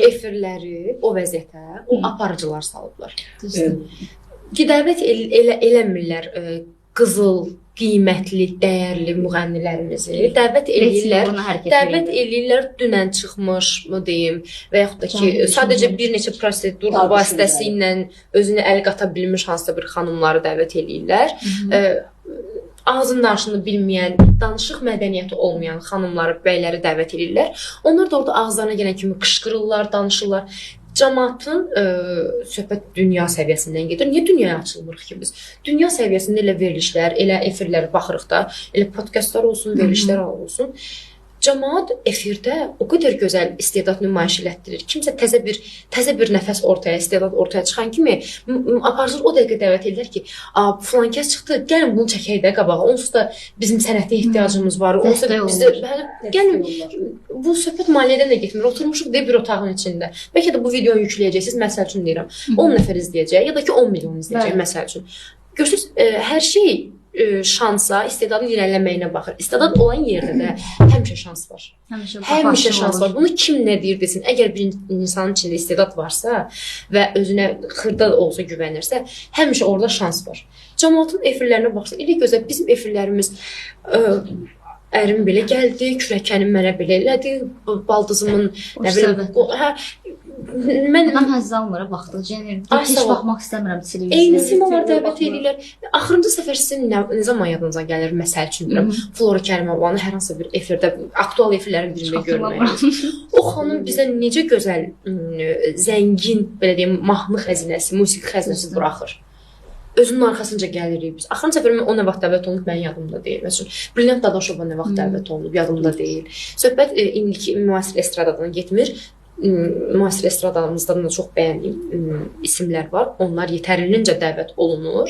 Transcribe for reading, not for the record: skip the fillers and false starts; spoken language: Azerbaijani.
efirləri o vəziyyətə, o aparıcılar salıblar. Ki, dəvət eləmirlər qızıl, qiymətli, dəyərli müğənnilərimizi. Dəvət eləyirlər dünən çıxmış, deyim, və yaxud da ki, sadəcə bir neçə prosedur vasitəsi ilə özünü əl qata bilmiş hansısa bir xanımları dəvət eləyirlər. Ağzın danışını bilməyən, danışıq mədəniyyəti olmayan xanımları, bəyləri dəvət edirlər. Onlar da orada ağızlarına gələn kimi qışqırırlar, danışırlar. Cəmaatın söhbət dünya səviyyəsindən gedir. Niyə dünyaya açılmırıq ki biz? Dünya səviyyəsində elə verilişlər, elə efirlər baxırıq da, elə podkastlar olsun, verilişlər olsun. Cəmaat efirdə o qədər gözəl istedad nümayiş elətdirir. Kimsə təzə bir nəfəs istedad ortaya çıxan kimi aparıcılar o dəqiqə dəvət edirlər ki, filan kəs çıxdı, gəlin bunu çəkək də qabağa. Onsuz da bizim sənətə ehtiyacımız var. Onsuz da bizdə gəlin bu söhbət maliyyədən də getmir. Oturmuşuq deyə bir otağın içində. Bəlkə də bu videonu yükləyəcəksiniz, məsəl üçün deyirəm. 10 nəfər izləyəcək ya da ki 10 milyon izləyəcək məsəl üçün. Görürsüz, hər şey şansa, istedadın irəliləyinə baxır. İstedad olan yerdə də həmişə şans var. Həmişə şans var. Bunu kim nə deyir desin. Əgər bir insanın içində istedad varsa və özünə xırda olsa güvənirsə, həmişə orada şans var. Cəmaatın efirlərinə baxsın. Elə gözəl bizim efirlərimiz ərim belə gəldi, kürəkənim mənə belə elədi, baldızımın nə bilim, Bundan həzz almıram vaxtlıca. Heç baxmaq istəmirəm televiziyaya. Eyni simalar dəvət edirlər. Axırıncı səfər sizin nə zaman yadınıza gəlir? Məsəl üçün deyirəm, Flora Kərimovanı hər hansı bir efirdə, aktual efirlərin birində görmək. O xanım bizə necə gözəl, zəngin, belə deyim, mahnı xəzinəsi, musiqi xəzinəsi buraxır. Özünün arxasınca gəlirik biz. Axırıncı səfər o nə vaxt dəvət olunub, mənim yadımda deyil. Məsələn, Brilliant Dadaşova nə vaxt dəvət olunub, yadımda deyil. Söhbət indiki müasir estradadan getmir. Müasir estradamızdan da çox bəyəndiyim isimlər var. Onlar yetərincə dəvət olunur.